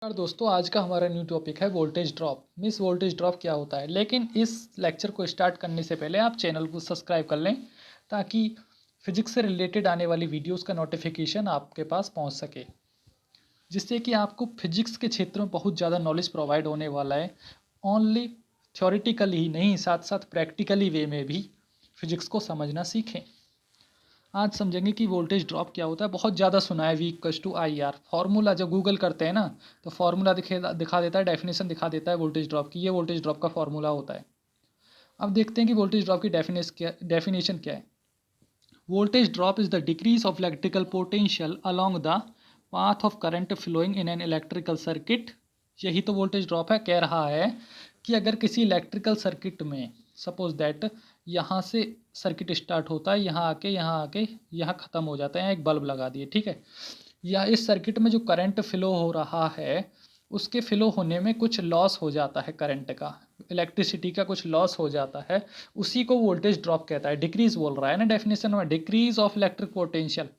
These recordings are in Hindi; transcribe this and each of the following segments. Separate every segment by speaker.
Speaker 1: यार दोस्तों, आज का हमारा न्यू टॉपिक है voltage drop. Miss voltage drop क्या होता है। लेकिन इस लेक्चर को स्टार्ट करने से पहले आप चैनल को सब्सक्राइब कर लें ताकि फिजिक्स से रिलेटेड आने वाली वीडियोस का नोटिफिकेशन आपके पास पहुंच सके, जिससे कि आपको फिजिक्स के क्षेत्र में बहुत ज़्यादा नॉलेज प्रोवाइड होने वाला है। ओनली थ्योरेटिकली ही नहीं, साथ साथ प्रैक्टिकली वे में भी फिजिक्स को समझना सीखें। आज समझेंगे कि वोल्टेज ड्रॉप क्या होता है। बहुत ज़्यादा सुना है, V = IR फार्मूला। जब गूगल करते हैं ना तो फार्मूला दिखा देता है, डेफिनेशन दिखा देता है वोल्टेज ड्रॉप की। ये वोल्टेज ड्रॉप का फार्मूला होता है। अब देखते हैं कि वोल्टेज ड्रॉप की डेफिनेशन क्या है। Voltage drop is the decrease of electrical potential along the path of current flowing in an electrical circuit. यही तो वोल्टेज ड्रॉप है। कह रहा है कि अगर किसी इलेक्ट्रिकल सर्किट में सपोज दैट यहाँ से सर्किट स्टार्ट होता है, यहाँ आके यहाँ ख़त्म हो जाता है, एक बल्ब लगा दिए, ठीक है। या इस सर्किट में जो करंट फ्लो हो रहा है उसके फ्लो होने में कुछ लॉस हो जाता है, करंट का, इलेक्ट्रिसिटी का कुछ लॉस हो जाता है, उसी को वोल्टेज ड्रॉप कहता है। डिक्रीज बोल रहा है ना डेफिनेशन में, डिक्रीज ऑफ इलेक्ट्रिक पोटेंशियल।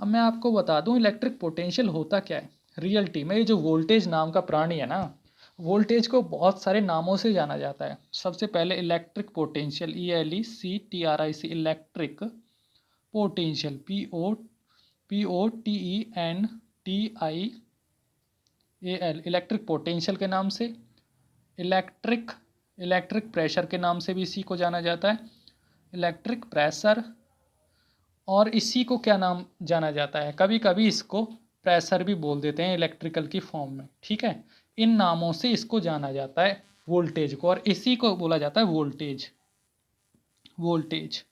Speaker 1: अब मैं आपको बता दूं इलेक्ट्रिक पोटेंशियल होता क्या है। रियलिटी में ये जो वोल्टेज नाम का प्राणी है ना, वोल्टेज को बहुत सारे नामों से जाना जाता है। सबसे पहले electric potential, ELECTRIC, electric potential, POTENTIAL, electric potential के नाम से। इलेक्ट्रिक इलेक्ट्रिक प्रेशर के नाम से भी इसी को जाना जाता है, इलेक्ट्रिक प्रेशर। और इसी को क्या नाम जाना जाता है, कभी कभी इसको प्रेशर भी बोल देते हैं इलेक्ट्रिकल की फॉर्म में, ठीक है। इन नामों से इसको जाना जाता है वोल्टेज को, और इसी को बोला जाता है वोल्टेज। वोल्टेज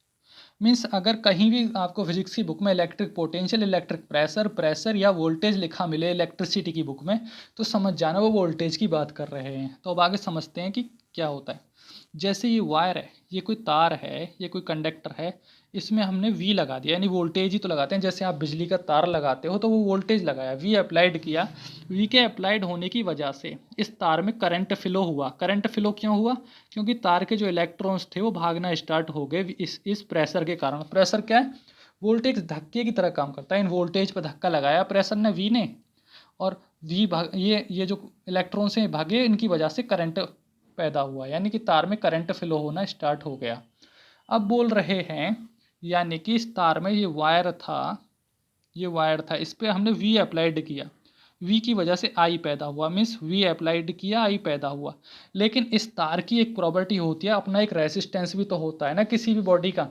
Speaker 1: मीन्स अगर कहीं भी आपको फिजिक्स की बुक में इलेक्ट्रिक पोटेंशियल, इलेक्ट्रिक प्रेशर या वोल्टेज लिखा मिले इलेक्ट्रिसिटी की बुक में, तो समझ जाना वो वोल्टेज की बात कर रहे हैं। तो अब आगे समझते हैं कि क्या होता है। जैसे ये वायर है, ये कोई तार है, ये कोई कंडक्टर है, इसमें हमने वी लगा दिया, यानी वोल्टेज ही तो लगाते हैं। जैसे आप बिजली का तार लगाते हो तो वो वोल्टेज लगाया, वी अप्लाइड किया। वी के अप्लाइड होने की वजह से इस तार में करंट फ्लो हुआ। करंट फ्लो क्यों हुआ? क्योंकि तार के जो इलेक्ट्रॉन्स थे वो भागना स्टार्ट हो गए इस प्रेशर के कारण। प्रेशर क्या है? वोल्टेज धक्के की तरह काम करता है। इन वोल्टेज पर धक्का लगाया प्रेशर ने, वी ने, और वी भाग ये जो इलेक्ट्रॉन्स हैं भागे, इनकी वजह से करंट पैदा हुआ, यानी कि तार में करंट फ्लो होना स्टार्ट हो गया। अब बोल रहे हैं यानी कि इस तार में ये वायर था, इस पर हमने वी अप्लाइड किया, वी की वजह से आई पैदा हुआ। मीन्स वी अप्लाइड किया, आई पैदा हुआ। लेकिन इस तार की एक प्रॉपर्टी होती है, अपना एक रेसिस्टेंस भी तो होता है ना किसी भी बॉडी का।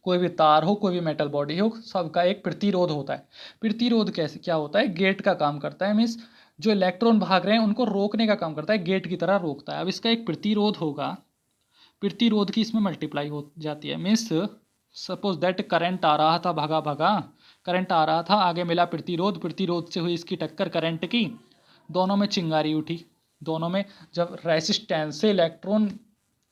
Speaker 1: कोई भी तार हो, कोई भी मेटल बॉडी हो, सबका एक प्रतिरोध होता है। प्रतिरोध कैसे क्या होता है? गेट का काम करता है। मीन्स जो इलेक्ट्रॉन भाग रहे हैं उनको रोकने का काम करता है, गेट की तरह रोकता है। अब इसका एक प्रतिरोध होगा, प्रतिरोध की इसमें मल्टीप्लाई हो जाती है। मीन्स सपोज दैट करंट आ रहा था, भगा भगा करंट आ रहा था, आगे मिला प्रतिरोध, प्रतिरोध से हुई इसकी टक्कर करंट की, दोनों में चिंगारी उठी। दोनों में जब रेसिस्टेंस से इलेक्ट्रॉन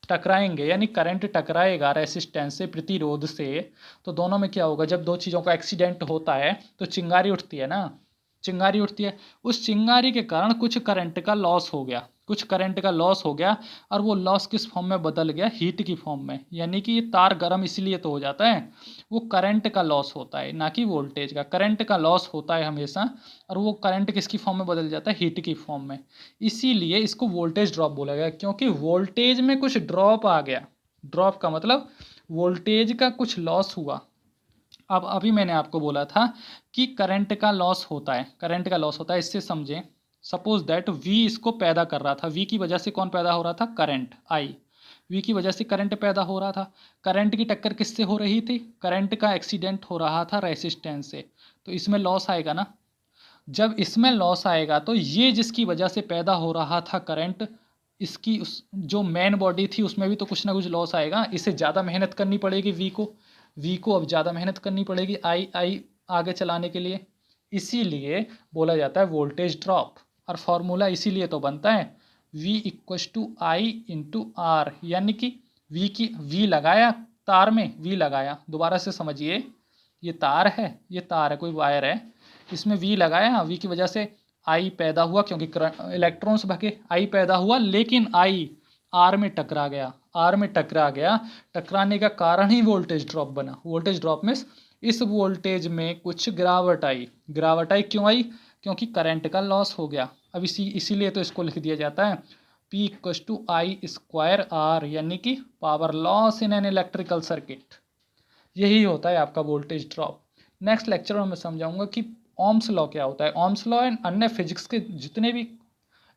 Speaker 1: टकराएंगे, यानी करंट टकराएगा रेसिस्टेंस से, प्रतिरोध से, तो दोनों में क्या होगा? जब दो चीज़ों का एक्सीडेंट होता है तो चिंगारी उठती है ना, चिंगारी उठती है। उस चिंगारी के कारण कुछ करंट का लॉस हो गया, कुछ करंट का लॉस हो गया, और वो लॉस किस फॉर्म में बदल गया? हीट की फॉर्म में। यानी कि ये तार गर्म इसलिए तो हो जाता है, वो करंट का लॉस होता है, ना कि वोल्टेज का। करंट का लॉस होता है हमेशा, और वो करंट किसकी फॉर्म में बदल जाता है? हीट की फॉर्म में। इसीलिए इसको वोल्टेज ड्रॉप बोला गया, क्योंकि वोल्टेज में कुछ ड्रॉप आ गया। ड्रॉप का मतलब वोल्टेज का कुछ लॉस हुआ। अब अभी मैंने आपको बोला था कि करंट का लॉस होता है, करंट का लॉस होता है। इससे समझें, सपोज दैट वी इसको पैदा कर रहा था, वी की वजह से कौन पैदा हो रहा था? Current, I. वी की वजह से करंट पैदा हो रहा था। करंट की टक्कर किससे हो रही थी? करंट का एक्सीडेंट हो रहा था रेसिस्टेंस से, तो इसमें लॉस आएगा ना। जब इसमें लॉस आएगा तो ये जिसकी वजह से पैदा हो रहा था करंट, इसकी उस जो मेन बॉडी थी उसमें भी तो कुछ ना कुछ लॉस आएगा। इसे ज़्यादा मेहनत करनी पड़ेगी वी को अब ज़्यादा मेहनत करनी पड़ेगी आई आई आगे चलाने के लिए। इसीलिए बोला जाता है वोल्टेज ड्रॉप। और फॉर्मूला इसीलिए तो बनता है V = I × R, यानी कि वी लगाया तार में, वी लगाया, दोबारा से समझिए, ये तार है, ये तार है, कोई वायर है, इसमें वी लगाया, वी की वजह से आई पैदा हुआ, क्योंकि इलेक्ट्रॉन्स भगे, आई पैदा हुआ। लेकिन आई आर में टकरा गया, आर में टकरा गया, टकराने का कारण ही वोल्टेज ड्रॉप बना। वोल्टेज ड्रॉप में इस वोल्टेज में कुछ गिरावट आई। गिरावट आई क्यों आई? क्योंकि करंट का लॉस हो गया। अब इसीलिए तो इसको लिख दिया जाता है P equals to I square R, यानी कि power loss in an electrical circuit. यही होता है आपका वोल्टेज ड्रॉप। नेक्स्ट लेक्चर में मैं समझाऊंगा कि ओम्स लॉ क्या होता है। ओम्स लॉ एंड अन्य फिजिक्स के जितने भी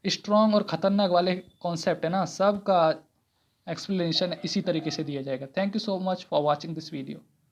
Speaker 1: स्ट्रॉन्ग और खतरनाक वाले कॉन्सेप्ट है ना, सब का एक्सप्लेनेशन इसी तरीके से दिया जाएगा। Thank you so much for watching this video.